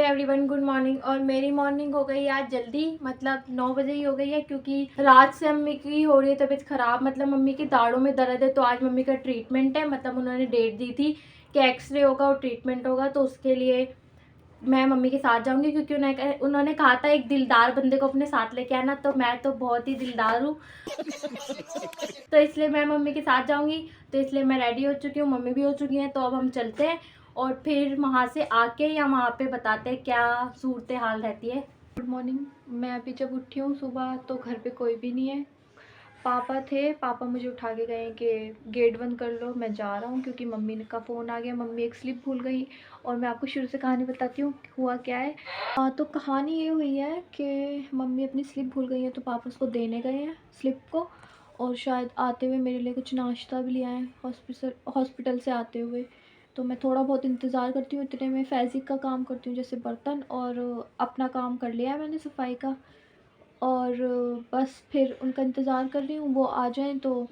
Everyone, good morning. और मेरी morning हो गई आज जल्दी, मतलब 9 बजे ही हो गई है, क्योंकि रात से मम्मी की हो रही है तबीयत ख़राब। मतलब मम्मी की दाढ़ों में दर्द है, तो आज मम्मी का ट्रीटमेंट है। मतलब उन्होंने डेट दी थी कि एक्सरे होगा और ट्रीटमेंट होगा, तो उसके लिए मैं मम्मी के साथ जाऊंगी, क्योंकि उन्होंने कहा था एक दिलदार बंदे को अपने साथ लेके आना। तो मैं तो बहुत ही दिलदार हूँ तो इसलिए मैं मम्मी के साथ जाऊंगी। तो इसलिए मैं रेडी हो चुकी हूँ, मम्मी भी हो चुकी हैं। तो अब हम चलते हैं और फिर वहाँ से आके या वहाँ पे बताते हैं क्या सूरत हाल रहती है। Good morning. मैं अभी जब उठी हूँ सुबह तो घर पे कोई भी नहीं है। पापा थे, पापा मुझे उठा के गए कि गेट बंद कर लो, मैं जा रहा हूँ, क्योंकि मम्मी का फ़ोन आ गया। मम्मी एक स्लिप भूल गई। और मैं आपको शुरू से कहानी बताती हूँ हुआ क्या है। तो कहानी ये हुई है कि मम्मी अपनी स्लिप भूल गई है, तो पापा उसको देने गए हैं स्लिप को। और शायद आते हुए मेरे लिए कुछ नाश्ता भी ले आए हॉस्पिटल से आते हुए। तो मैं थोड़ा बहुत इंतज़ार करती हूँ, इतने में फैज़िक का काम करती हूँ, जैसे बर्तन, और अपना काम कर लिया है मैंने सफाई का। और बस फिर उनका इंतज़ार कर रही हूँ, वो आ जाएं तो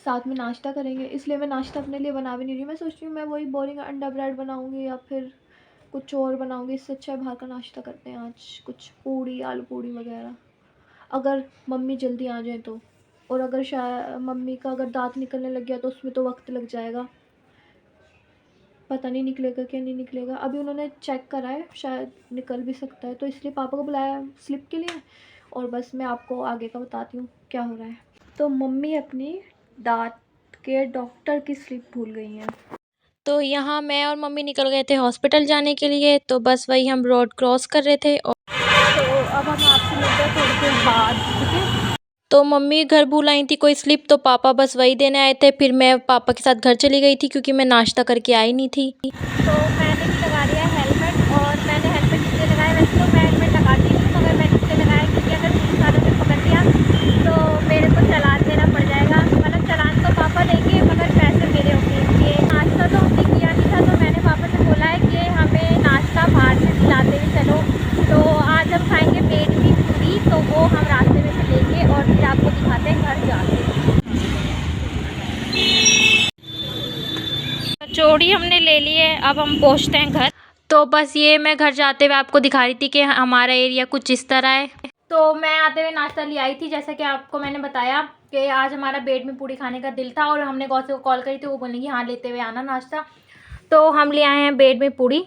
साथ में नाश्ता करेंगे। इसलिए मैं नाश्ता अपने लिए बना भी नहीं रही। मैं सोच रही हूँ मैं वही बोरिंग अंडा ब्रेड बनाऊँगी या फिर कुछ और बनाऊँगी। इससे अच्छा है बाहर का नाश्ता करते हैं आज, कुछ पूड़ी, आलू पूड़ी वगैरह, अगर मम्मी जल्दी आ जाए तो। और अगर शायद मम्मी का अगर दांत निकलने लग गया तो उसमें तो वक्त लग जाएगा, पता नहीं निकलेगा क्या नहीं निकलेगा। अभी उन्होंने चेक करा है, शायद निकल भी सकता है। तो इसलिए पापा को बुलाया स्लिप के लिए। और बस मैं आपको आगे का बताती हूँ क्या हो रहा है। तो मम्मी अपनी दांत के डॉक्टर की स्लिप भूल गई हैं। तो यहाँ मैं और मम्मी निकल गए थे हॉस्पिटल जाने के लिए। तो बस वही हम रोड क्रॉस कर रहे थे। और तो अब हम आपसे मिलते हैं थोड़ी देर बाद, ठीक है। तो मम्मी घर भूल आई थी कोई स्लिप, तो पापा बस वही देने आए थे। फिर मैं पापा के साथ घर चली गई थी, क्योंकि मैं नाश्ता करके आई नहीं थी। तो मैंने भी लगा लिया हेलमेट। और मैंने हेलमेट इसलिए लगाया, वैसे तो मैं हेलमेट लगाती हूँ, मगर मैंने इसलिए लगाया क्योंकि अगर पुलिस वालों ने पकड़ लिया तो मेरे को चालान देना पड़ जाएगा। मतलब चालान तो पापा देंगे, मगर पैसे मेरे होंगे। ये नाश्ता तो हमने किया नहीं था, तो मैंने पापा से बोला है कि हमें नाश्ता बाहर से दिलाते हुए चलो। तो आज हम खाएंगे पेट की पूरी, तो वो हम रास्ते में से लेंगे और फिर आपको दिखाते हैं घर जाके। कचौड़ी हमने ले ली है, अब हम पहुंचते हैं घर। तो बस ये मैं घर जाते हुए आपको दिखा रही थी कि हमारा एरिया कुछ इस तरह है। तो मैं आते हुए नाश्ता ले आई थी, जैसा कि आपको मैंने बताया कि आज हमारा बेड में पूड़ी खाने का दिल था। और हमने गौसे को कॉल करी थी, वो बोलेंगी हाँ लेते हुए आना नाश्ता। तो हम ले आए हैं बेड में पूड़ी।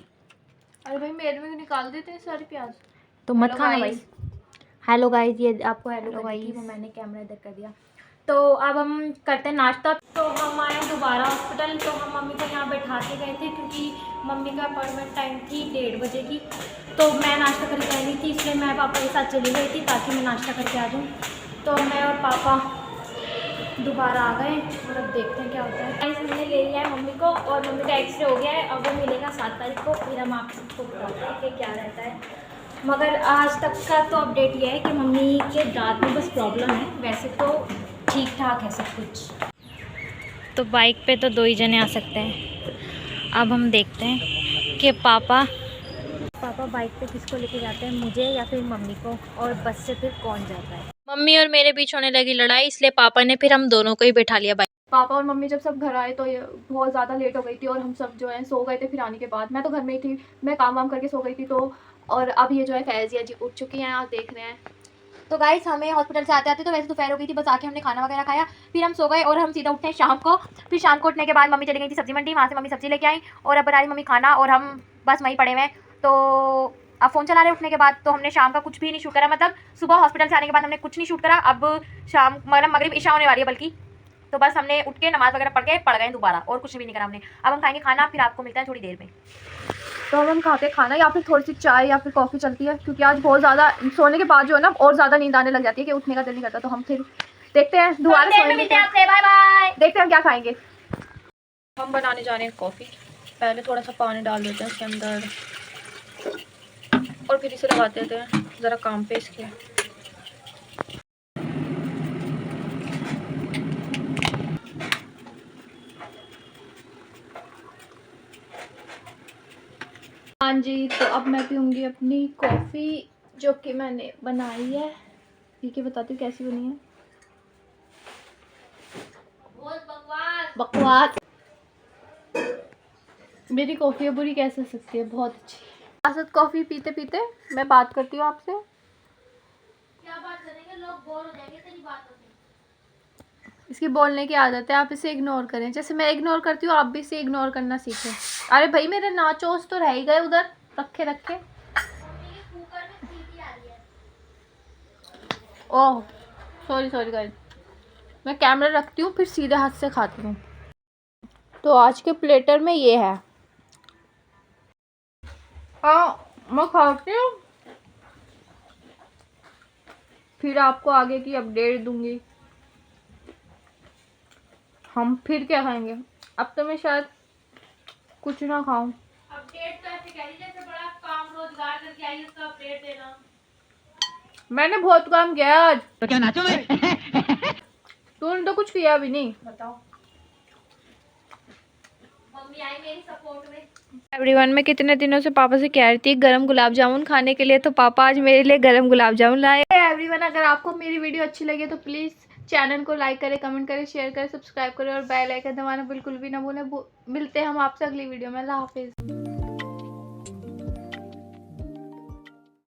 अरे भाई मेरे में निकाल देते हैं सारे प्याज, तो मत खाना भाई। हेलो गाइस, ये आपको हेलो गाइस, वो मैंने कैमरा इधर कर दिया। तो अब हम करते हैं नाश्ता। तो हम आए दोबारा हॉस्पिटल। तो हम मम्मी को यहाँ बैठा के गए थे, क्योंकि मम्मी का अपॉइंटमेंट टाइम थी 1:30 बजे की। तो मैं नाश्ता करके आई नहीं थी, इसलिए मैं पापा के साथ चली गई थी ताकि मैं नाश्ता करके आ जाऊँ। तो मैं और पापा दोबारा आ गए और अब देखते हैं क्या होता है। गाइस हमने ले लिया है मम्मी को, और मम्मी का एक्सरे हो गया है। अब वो मिलेगा 7 तारीख को, फिर हम आप सबको बताते हैं कि क्या रहता है। मगर आज तक का तो अपडेट ये है कि मम्मी के दांत में बस प्रॉब्लम है, वैसे तो ठीक ठाक है सब कुछ। तो बाइक पे तो 2 ही जने आ सकते हैं। अब हम देखते हैं कि पापा बाइक पे किसको लेके जाते हैं, मुझे या फिर मम्मी को, और बस से फिर कौन जाता है। मम्मी और मेरे बीच होने लगी लड़ाई, इसलिए पापा ने फिर हम दोनों को ही बैठा लिया बाइक। पापा और मम्मी जब सब घर आए तो ये बहुत ज़्यादा लेट हो गई थी, और हम सब जो है सो गए थे। फिर आने के बाद मैं तो घर में ही थी, मैं काम वाम करके सो गई थी। तो और अब ये जो है फैजिया जी उठ चुकी हैं, आप देख रहे हैं। तो गाइस हमें हॉस्पिटल से आते आते तो वैसे दोपहर हो गई थी, बस आके हमने खाना वगैरह खाया, फिर हम सो गए। और हम सीधा उठते हैं शाम को। फिर शाम को उठने के बाद मम्मी चली गई थी सब्जी मंडी, वहाँ से मम्मी सब्जी लेके आई, और अब बना रही मम्मी खाना, और हम बस वहीं पड़े हुए हैं। तो अब फ़ोन चला रहे उठने के बाद। तो हमने शाम का कुछ भी नहीं शूट करा, मतलब सुबह हॉस्पिटल से आने के बाद हमने कुछ नहीं शूट करा। अब शाम मतलब मगरिब इशा होने वाली है बल्कि। तो बस हमने उठ के नमाज़ वगैरह पढ़ के पड़ गए दोबारा, और कुछ भी नहीं करा हमने। अब हम खाएंगे खाना, फिर आपको मिलता है थोड़ी देर में। तो अब हम खाते खाना, या फिर थोड़ी सी चाय या फिर कॉफ़ी चलती है, क्योंकि आज बहुत ज़्यादा सोने के बाद जो है ना और ज़्यादा नींद आने लग जाती है कि उठने का दिल नहीं करता। तो हम फिर देखते हैं दोबारा सोएंगे, बाय बाय, देखते हैं हम क्या खाएंगे। हम बनाने जा रहे हैं कॉफ़ी। पहले थोड़ा सा पानी डाल देते हैं उसके अंदर, और फिर इसे लगा देते हैं ज़रा काम पे इसके। हाँ जी, तो अब मैं पीऊँगी अपनी कॉफ़ी, जो कि मैंने बनाई है। ठीक है, बताती हूँ कैसी बनी है। बकवास। मेरी कॉफ़ी बुरी कैसे हो सकती है, बहुत अच्छी। साथ कॉफ़ी पीते पीते मैं बात करती हूँ आपसे। क्या बात करेंगे, लोग बोर हो जाएंगे तेरी बातों से। इसकी बोलने की आदत है, आप इसे इग्नोर करें। जैसे मैं इग्नोर करती हूँ आप भी इसे इग्नोर करना सीखें। अरे भाई मेरे नाचोस तो रह ही गए उधर रखे रखे। ओह सॉरी सॉरी गाइस, मैं कैमरा रखती हूँ फिर सीधे हाथ से खाती हूँ। तो आज के प्लेटर में ये है। मैं खाती हूँ फिर आपको आगे की अपडेट दूंगी। हम फिर क्या खाएंगे, अब तो मैं शायद कुछ ना खाऊं। अपडेट तो ऐसे कह रही जैसे बड़ा काम रोजगार करके आई उसका अपडेट देना। मैंने बहुत काम किया आज। तो क्या नाचो मैं? तूने तो कुछ किया भी नहीं। बताओ, मम्मी आई मेरी सपोर्ट में। एवरीवन, मैं कितने दिनों से पापा से कह रही थी गरम गुलाब जामुन खाने के लिए, तो पापा आज मेरे लिए गरम गुलाब जामुन लाए। एवरीवन, अगर आपको मेरी वीडियो अच्छी लगे तो प्लीज़ चैनल को लाइक करें, कमेंट करें, शेयर करें, सब्सक्राइब करें और बेल आइकन दबाना बिल्कुल भी ना भूलें। मिलते हैं हम आपसे अगली वीडियो में। अल्लाह हाफिज़।